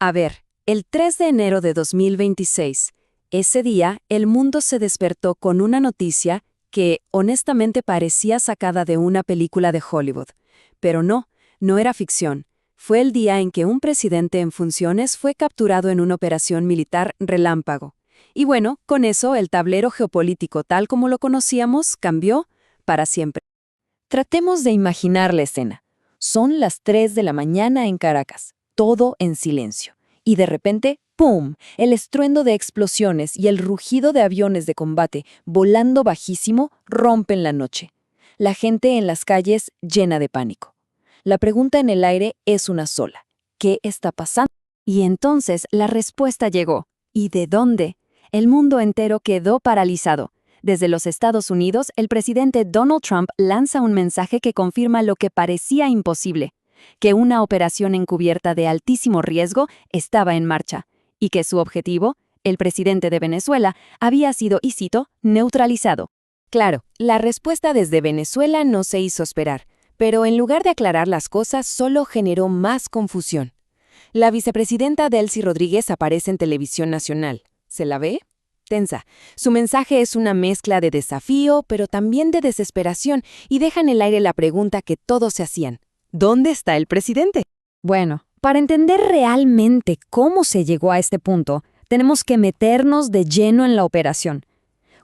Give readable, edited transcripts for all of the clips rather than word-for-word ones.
A ver, el 3 de enero de 2026, ese día el mundo se despertó con una noticia que honestamente parecía sacada de una película de Hollywood. Pero no, no era ficción. Fue el día en que un presidente en funciones fue capturado en una operación militar relámpago. Y bueno, con eso el tablero geopolítico tal como lo conocíamos cambió para siempre. Tratemos de imaginar la escena. Son las 3 de la mañana en Caracas, todo en silencio. Y de repente, ¡pum!, el estruendo de explosiones y el rugido de aviones de combate volando bajísimo rompen la noche. La gente en las calles llena de pánico. La pregunta en el aire es una sola. ¿Qué está pasando? Y entonces la respuesta llegó. ¿Y de dónde? El mundo entero quedó paralizado. Desde los Estados Unidos, el presidente Donald Trump lanza un mensaje que confirma lo que parecía imposible, que una operación encubierta de altísimo riesgo estaba en marcha, y que su objetivo, el presidente de Venezuela, había sido, y cito, neutralizado. Claro, la respuesta desde Venezuela no se hizo esperar, pero en lugar de aclarar las cosas, solo generó más confusión. La vicepresidenta Delcy Rodríguez aparece en televisión nacional. ¿Se la ve? Tensa. Su mensaje es una mezcla de desafío, pero también de desesperación, y deja en el aire la pregunta que todos se hacían. ¿Dónde está el presidente? Bueno, para entender realmente cómo se llegó a este punto, tenemos que meternos de lleno en la operación.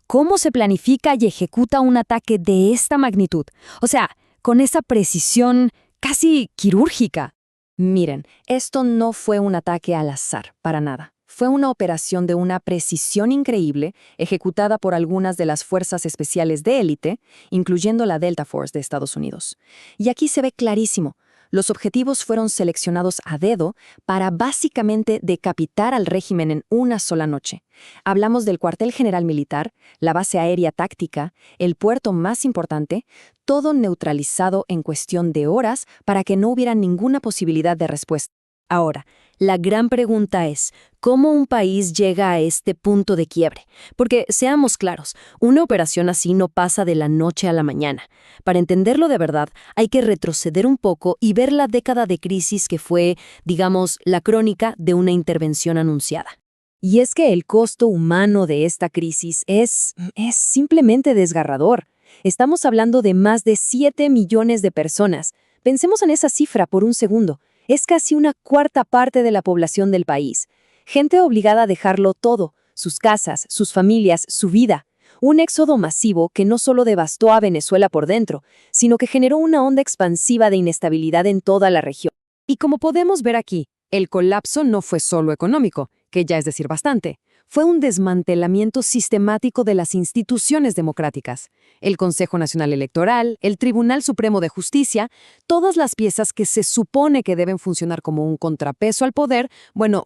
¿Cómo se planifica y ejecuta un ataque de esta magnitud? O sea, con esa precisión casi quirúrgica. Miren, esto no fue un ataque al azar, para nada. Fue una operación de una precisión increíble, ejecutada por algunas de las fuerzas especiales de élite, incluyendo la Delta Force de Estados Unidos. Y aquí se ve clarísimo. Los objetivos fueron seleccionados a dedo para básicamente decapitar al régimen en una sola noche. Hablamos del cuartel general militar, la base aérea táctica, el puerto más importante, todo neutralizado en cuestión de horas para que no hubiera ninguna posibilidad de respuesta. Ahora, la gran pregunta es, ¿cómo un país llega a este punto de quiebre? Porque, seamos claros, una operación así no pasa de la noche a la mañana. Para entenderlo de verdad, hay que retroceder un poco y ver la década de crisis que fue, digamos, la crónica de una intervención anunciada. Y es que el costo humano de esta crisis es simplemente desgarrador. Estamos hablando de más de 7 millones de personas. Pensemos en esa cifra por un segundo. Es casi una cuarta parte de la población del país. Gente obligada a dejarlo todo, sus casas, sus familias, su vida. Un éxodo masivo que no solo devastó a Venezuela por dentro, sino que generó una onda expansiva de inestabilidad en toda la región. Y como podemos ver aquí, el colapso no fue solo económico, que ya es decir bastante. Fue un desmantelamiento sistemático de las instituciones democráticas. El Consejo Nacional Electoral, el Tribunal Supremo de Justicia, todas las piezas que se supone que deben funcionar como un contrapeso al poder,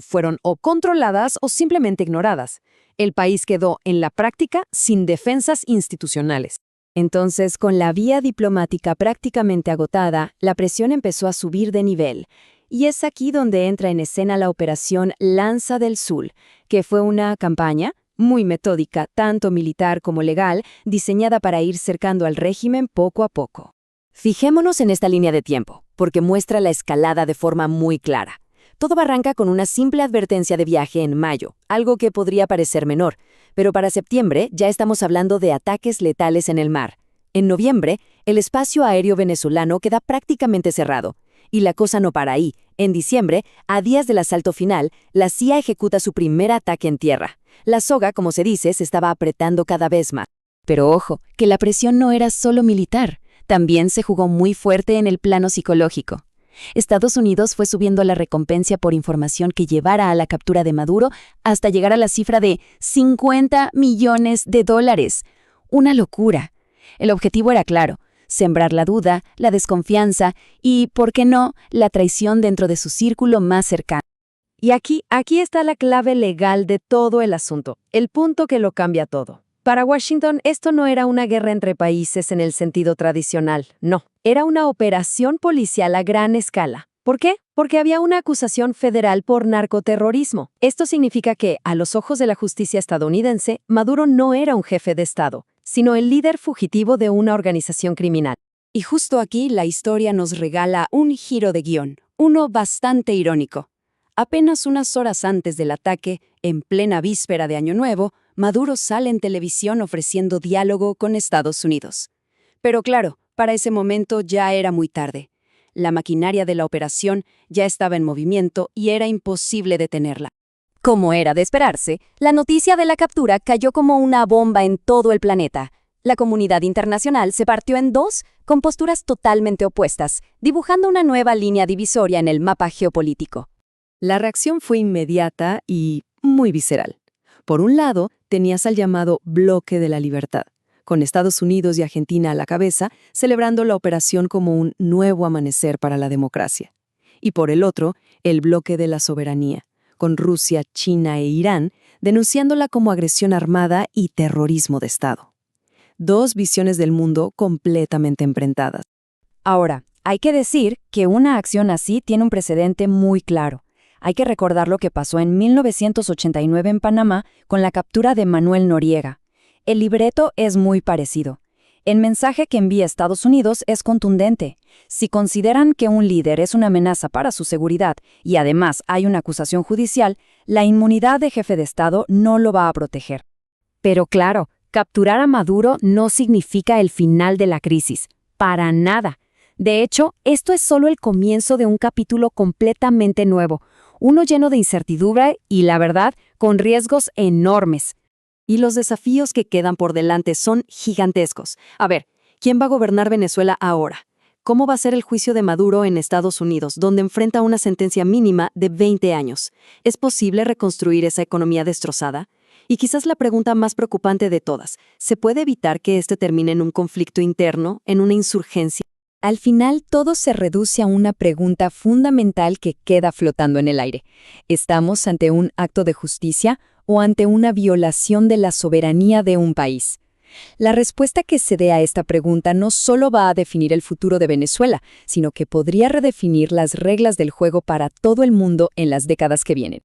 fueron o controladas o simplemente ignoradas. El país quedó, en la práctica, sin defensas institucionales. Entonces, con la vía diplomática prácticamente agotada, la presión empezó a subir de nivel. Y es aquí donde entra en escena la operación Lanza del Sur, que fue una campaña muy metódica, tanto militar como legal, diseñada para ir cercando al régimen poco a poco. Fijémonos en esta línea de tiempo, porque muestra la escalada de forma muy clara. Todo arranca con una simple advertencia de viaje en mayo, algo que podría parecer menor, pero para septiembre ya estamos hablando de ataques letales en el mar. En noviembre, el espacio aéreo venezolano queda prácticamente cerrado. Y la cosa no para ahí. En diciembre, a días del asalto final, la CIA ejecuta su primer ataque en tierra. La soga, como se dice, se estaba apretando cada vez más. Pero ojo, que la presión no era solo militar. También se jugó muy fuerte en el plano psicológico. Estados Unidos fue subiendo la recompensa por información que llevara a la captura de Maduro hasta llegar a la cifra de $50 millones. Una locura. El objetivo era claro: sembrar la duda, la desconfianza y, ¿por qué no?, la traición dentro de su círculo más cercano. Y aquí está la clave legal de todo el asunto, el punto que lo cambia todo. Para Washington, esto no era una guerra entre países en el sentido tradicional, no. Era una operación policial a gran escala. ¿Por qué? Porque había una acusación federal por narcoterrorismo. Esto significa que, a los ojos de la justicia estadounidense, Maduro no era un jefe de Estado, sino el líder fugitivo de una organización criminal. Y justo aquí la historia nos regala un giro de guión, uno bastante irónico. Apenas unas horas antes del ataque, en plena víspera de Año Nuevo, Maduro sale en televisión ofreciendo diálogo con Estados Unidos. Pero claro, para ese momento ya era muy tarde. La maquinaria de la operación ya estaba en movimiento y era imposible detenerla. Como era de esperarse, la noticia de la captura cayó como una bomba en todo el planeta. La comunidad internacional se partió en dos, con posturas totalmente opuestas, dibujando una nueva línea divisoria en el mapa geopolítico. La reacción fue inmediata y muy visceral. Por un lado, tenías al llamado Bloque de la Libertad, con Estados Unidos y Argentina a la cabeza, celebrando la operación como un nuevo amanecer para la democracia. Y por el otro, el Bloque de la Soberanía, con Rusia, China e Irán, denunciándola como agresión armada y terrorismo de Estado. Dos visiones del mundo completamente enfrentadas. Ahora, hay que decir que una acción así tiene un precedente muy claro. Hay que recordar lo que pasó en 1989 en Panamá con la captura de Manuel Noriega. El libreto es muy parecido. El mensaje que envía Estados Unidos es contundente. Si consideran que un líder es una amenaza para su seguridad y además hay una acusación judicial, la inmunidad de jefe de Estado no lo va a proteger. Pero claro, capturar a Maduro no significa el final de la crisis. Para nada. De hecho, esto es solo el comienzo de un capítulo completamente nuevo, uno lleno de incertidumbre y, la verdad, con riesgos enormes. Y los desafíos que quedan por delante son gigantescos. A ver, ¿quién va a gobernar Venezuela ahora? ¿Cómo va a ser el juicio de Maduro en Estados Unidos, donde enfrenta una sentencia mínima de 20 años? ¿Es posible reconstruir esa economía destrozada? Y quizás la pregunta más preocupante de todas, ¿se puede evitar que este termine en un conflicto interno, en una insurgencia? Al final, todo se reduce a una pregunta fundamental que queda flotando en el aire. ¿Estamos ante un acto de justicia o ante una violación de la soberanía de un país? La respuesta que se dé a esta pregunta no solo va a definir el futuro de Venezuela, sino que podría redefinir las reglas del juego para todo el mundo en las décadas que vienen.